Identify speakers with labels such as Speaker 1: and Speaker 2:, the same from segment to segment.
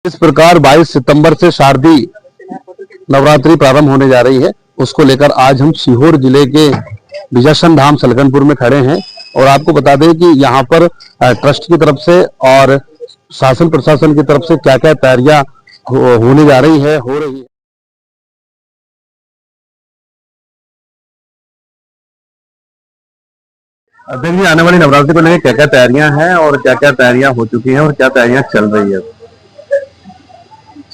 Speaker 1: इस प्रकार 22 सितंबर से शारदीय नवरात्रि प्रारंभ होने जा रही है, उसको लेकर आज हम सीहोर जिले के विजयसन धाम सलकनपुर में खड़े हैं। और आपको बता दें कि यहाँ पर ट्रस्ट की तरफ से और शासन प्रशासन की तरफ से क्या क्या तैयारियां होने जा रही है, हो रही है। अध्यक्ष जी, आने वाली नवरात्रि को लेकर क्या क्या तैयारियां हैं और क्या क्या तैयारियां हो चुकी हैं और क्या तैयारियां चल रही है?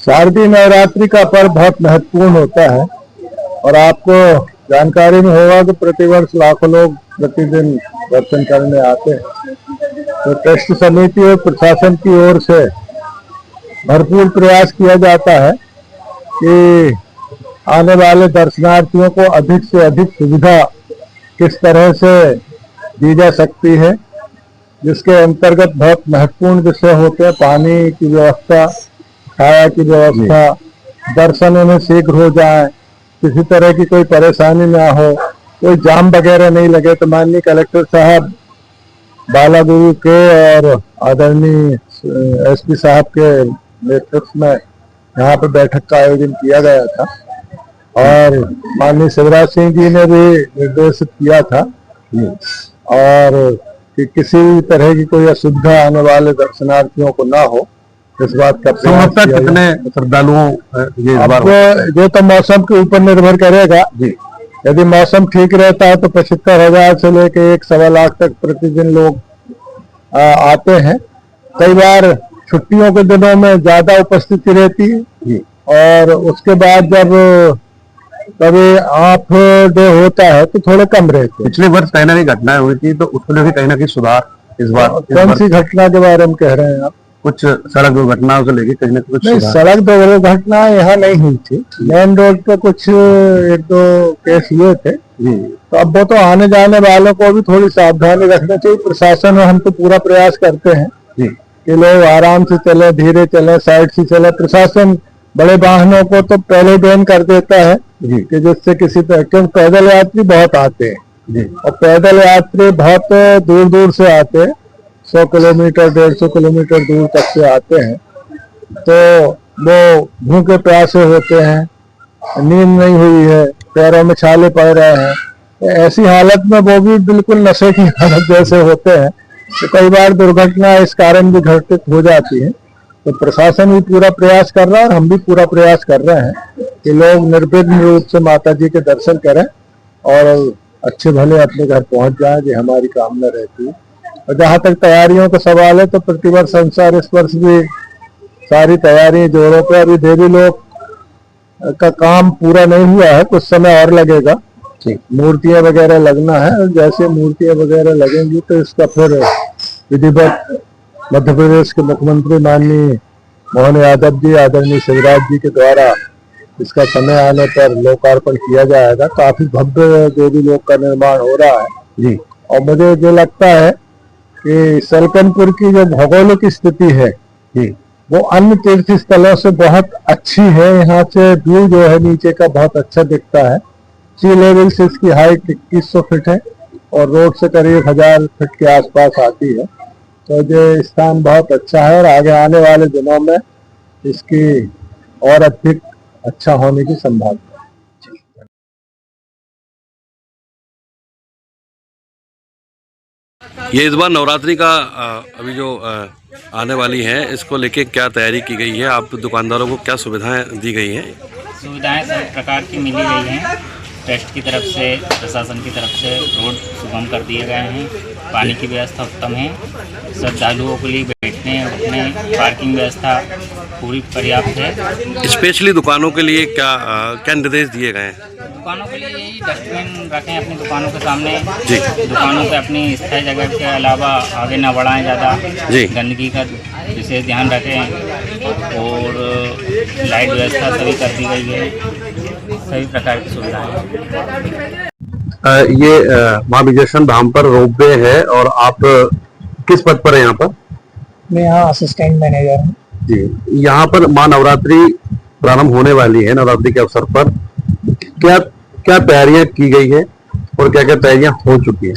Speaker 2: शारदीय नवरात्रि का पर्व बहुत महत्वपूर्ण होता है और आपको जानकारी में होगा कि प्रतिवर्ष लाखों लोग प्रतिदिन दर्शन करने आते हैं। तो ट्रस्ट समिति और प्रशासन की ओर से भरपूर प्रयास किया जाता है कि आने वाले दर्शनार्थियों को अधिक से अधिक सुविधा किस तरह से दी जा सकती है, जिसके अंतर्गत बहुत महत्वपूर्ण विषय होते हैं पानी की व्यवस्था, छाया की व्यवस्था, दर्शन में शीघ्र हो जाए, किसी तरह की कोई परेशानी ना हो, कोई जाम वगैरह नहीं लगे। तो माननीय कलेक्टर साहब बालागुरु के और आदरणीय एसपी साहब के नेतृत्व में यहाँ पर बैठक का आयोजन किया गया था और माननीय शिवराज सिंह जी ने भी निर्देशित किया था और कि किसी भी तरह की कोई असुविधा आने वाले दर्शनार्थियों को ना हो, इस बात का प्रयास किया।
Speaker 1: कितने श्रद्धालुओं
Speaker 2: ये तो मौसम के ऊपर निर्भर करेगा जी। यदि मौसम ठीक रहता है तो 75,000 से लेकर 1.25 लाख तक प्रतिदिन लोग आते हैं। कई बार छुट्टियों के दिनों में ज्यादा उपस्थिति रहती है और उसके बाद जब कभी ऑफ डे होता है तो थोड़े कम रहते हैं।
Speaker 1: पिछले वर्ष कहीं ना कहीं घटनाएं हुई थी, तो उसको लेकर कहीं ना कहीं सुधार इस बार
Speaker 2: कौन सी घटना के बारे में कह रहे हैं आप?
Speaker 1: कुछ सड़क दुर्घटनाओं को लेकर कहीं ना कुछ
Speaker 2: नहीं, सड़क दुर्घटना यहाँ नहीं हुई थी। मेन रोड पे कुछ 1-2 केस हुए थे तो अब वो तो आने जाने वालों को भी थोड़ी सावधानी रखना चाहिए। प्रशासन में हम तो पूरा प्रयास करते हैं कि लोग आराम से चले, धीरे चले, साइड से चले। प्रशासन बड़े वाहनों को तो पहले बैन कर देता है कि जिससे किसी क्योंकि पैदल यात्री बहुत आते हैं और पैदल यात्री बहुत दूर दूर से आते हैं, 100 किलोमीटर 150 किलोमीटर दूर तक से आते हैं। तो वो भूखे प्यासे होते हैं, नींद नहीं हुई है, पैरों में छाले पड़ रहे हैं, तो ऐसी हालत में वो भी बिल्कुल नशे की हालत जैसे होते हैं, तो कई बार दुर्घटना इस कारण भी घटित हो जाती है। तो प्रशासन भी पूरा प्रयास कर रहा है और हम भी पूरा प्रयास कर रहे हैं कि लोग निर्विघ्न रूप से माता जी के दर्शन करें और अच्छे भले अपने घर पहुंच जाएं, ये हमारी कामना रहती है। और जहाँ तक तैयारियों का सवाल है तो प्रतिवर्ष अनुसार इस वर्ष भी सारी तैयारी जोरों पर। अभी देवी लोक का काम पूरा नहीं हुआ है, कुछ समय और लगेगा, मूर्तियां वगैरह लगना है और जैसे मूर्तियां वगैरह लगेंगी तो इसका फिर विधिवत मध्य प्रदेश के मुख्यमंत्री माननीय मोहन यादव जी, आदरणीय शिवराज जी के द्वारा इसका समय आने पर लोकार्पण किया जाएगा। काफी भव्य देवी लोक का निर्माण हो रहा है जी। और मुझे जो लगता है कि सलकनपुर की जो भौगोलिक स्थिति है वो अन्य तीर्थ स्थलों से बहुत अच्छी है। यहाँ से व्यू जो है नीचे का बहुत अच्छा दिखता है। सी लेवल से इसकी हाइट 2100 फीट है और रोड से करीब 1000 फीट के आसपास आती है। तो ये स्थान बहुत अच्छा है और आगे आने वाले दिनों में इसकी और अधिक अच्छा होने की संभावना है।
Speaker 1: ये इस बार नवरात्रि का अभी जो आने वाली है, इसको लेके क्या तैयारी की गई है? आप दुकानदारों को क्या सुविधाएं दी गई हैं?
Speaker 3: सुविधाएं सभी प्रकार की मिली गई हैं। ट्रस्ट की तरफ से, प्रशासन की तरफ से रोड सुगम कर दिए गए हैं, पानी की व्यवस्था उत्तम है, श्रद्धालुओं के लिए बैठने उठने पार्किंग व्यवस्था पूरी पर्याप्त है।
Speaker 1: स्पेशली दुकानों के लिए क्या निर्देश दिए गए हैं?
Speaker 3: दुकानों के लिए यही डस्टबिन रखें अपनी दुकानों के सामने जी। दुकानों पे अपनी स्थायी जगह के अलावा आगे ना बढ़ाएं ज़्यादा जी। गंदगी का विशेष ध्यान रखें और लाइट व्यवस्था सभी कर दी गई है, सभी प्रकार की सुविधाएं।
Speaker 1: ये माँ विजयसन धाम पर रोपवे है और आप किस पद पर है यहाँ पर?
Speaker 2: मैं यहाँ असिस्टेंट मैनेजर हूँ
Speaker 1: जी। यहाँ पर माँ नवरात्रि प्रारंभ होने वाली है, नवरात्रि के अवसर पर क्या क्या तैयारियां की गई है और क्या क्या तैयारियां हो चुकी है?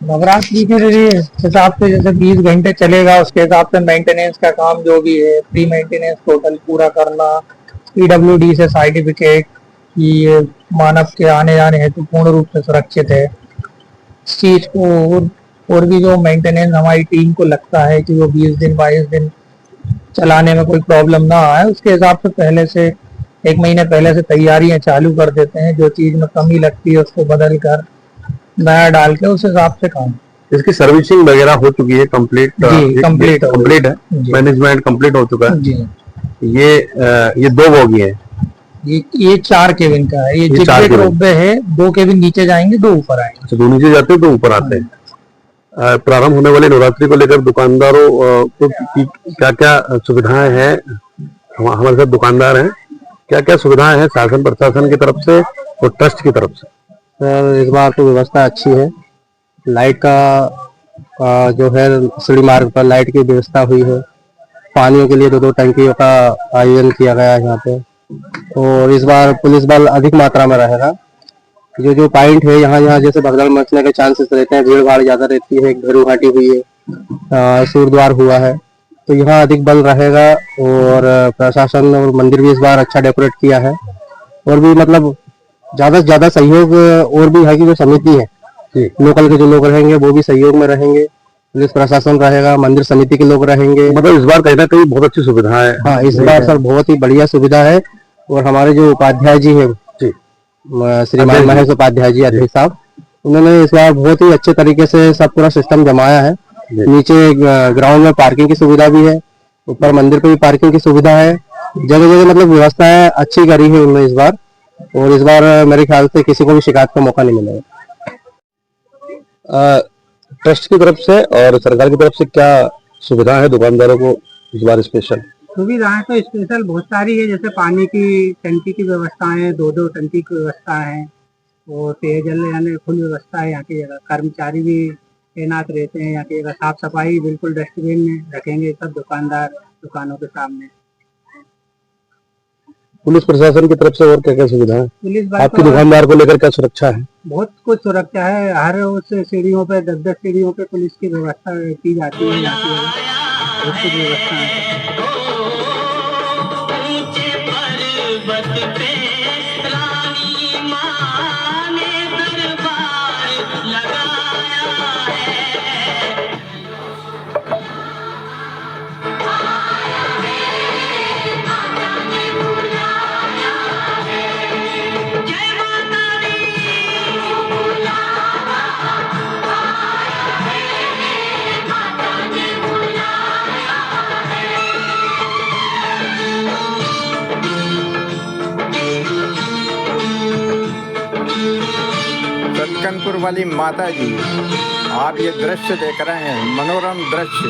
Speaker 2: नवरात्रि के हिसाब से जैसे 20 घंटे चलेगा, उसके हिसाब से मेंटेनेंस का काम जो भी है, प्री मेंटेनेंस टोटल पूरा करना, पीडब्ल्यूडी से सर्टिफिकेट कि ये मानव के आने जाने हेतु पूर्ण रूप से सुरक्षित है, इस चीज को और भी जो मेंटेनेंस हमारी टीम को लगता है कि वो 20 दिन 22 दिन चलाने में कोई प्रॉब्लम ना आए, उसके हिसाब से पहले से 1 महीने पहले से तैयारियां चालू कर देते हैं। जो चीज में कमी लगती है उसको बदल कर नया डाल के उस हिसाब से काम।
Speaker 1: इसकी सर्विसिंग वगैरह हो चुकी है कंप्लीट?
Speaker 2: जी कंप्लीट
Speaker 1: कंप्लीट है, मैनेजमेंट कंप्लीट हो चुका है
Speaker 2: जी।
Speaker 1: ये 2 बोगी है,
Speaker 2: ये 4 केबिन का है, ये
Speaker 1: ये 4
Speaker 2: जिगजेग
Speaker 1: केबिन।
Speaker 2: रोपवे है, 2 केबिन नीचे जाएंगे, 2 ऊपर आएंगे।
Speaker 1: अच्छा, 2 नीचे जाते हैं 2 ऊपर आते हैं। प्रारंभ होने वाले नवरात्रि को लेकर दुकानदारों को क्या क्या सुविधाएं हैं? हमारे साथ दुकानदार हैं, क्या क्या सुविधाएं हैं शासन प्रशासन की तरफ से और ट्रस्ट की तरफ से?
Speaker 4: सर इस बार तो व्यवस्था अच्छी है। लाइट का जो है सीढ़ी मार्ग पर लाइट की व्यवस्था हुई है। पानियों के लिए 2-2 टंकियों का आयोजन किया गया है यहाँ पे। और इस बार पुलिस बल अधिक मात्रा में रहेगा। जो जो पॉइंट है यहाँ जैसे भगदड़ मचने के चांसेस रहते हैं, भीड़ भाड़ ज्यादा रहती है, घेरू घाटी हुई है, सूरद्वार हुआ है, तो यहाँ अधिक बल रहेगा। और प्रशासन और मंदिर भी इस बार अच्छा डेकोरेट किया है। और भी मतलब ज्यादा से ज्यादा सहयोग और भी है कि जो समिति है लोकल के जो लोग रहेंगे वो भी सहयोग में रहेंगे, पुलिस प्रशासन रहेगा, मंदिर समिति के लोग रहेंगे।
Speaker 1: मतलब इस बार कहीं ना कहीं बहुत अच्छी सुविधा है।
Speaker 4: हाँ, इस बार सर बहुत ही बढ़िया सुविधा है। और हमारे जो उपाध्याय जी है श्रीमान महेश उपाध्याय जी अध्यक्ष साहब, उन्होंने इस बार बहुत ही अच्छे तरीके से सब पूरा सिस्टम जमाया है। नीचे ग्राउंड में पार्किंग की सुविधा भी है, ऊपर मंदिर पे भी पार्किंग की सुविधा है। जगह जगह मतलब व्यवस्थाएं अच्छी करी है उन्होंने इस बार। और इस बार मेरे ख्याल से किसी को भी शिकायत का मौका नहीं मिलेगा।
Speaker 1: ट्रस्ट की तरफ से और सरकार की तरफ से क्या सुविधा है दुकानदारों को इस बार स्पेशल?
Speaker 2: सुविधाएं तो स्पेशल बहुत सारी है, जैसे पानी की टंकी की व्यवस्था है, 2-2 टंकी की व्यवस्था है, और पेयजल यानी फुल व्यवस्था है। यहाँ की जगह कर्मचारी भी तैनात रहते हैं। यहाँ की जगह साफ सफाई बिल्कुल डस्टबिन में रखेंगे सब दुकानदार दुकानों के सामने।
Speaker 1: पुलिस प्रशासन की तरफ से और क्या क्या सुविधा है?
Speaker 2: पुलिस बल
Speaker 1: आपके दुकानदार को लेकर क्या सुरक्षा है?
Speaker 2: बहुत कुछ सुरक्षा है। हर उस सीढ़ियों पे 10-10 सीढ़ियों पे पुलिस की व्यवस्था की जाती है। यहाँ की बहुत कुछ व्यवस्था है।
Speaker 5: सतकनपुर वाली माता जी, आप ये दृश्य देख रहे हैं, मनोरम दृश्य।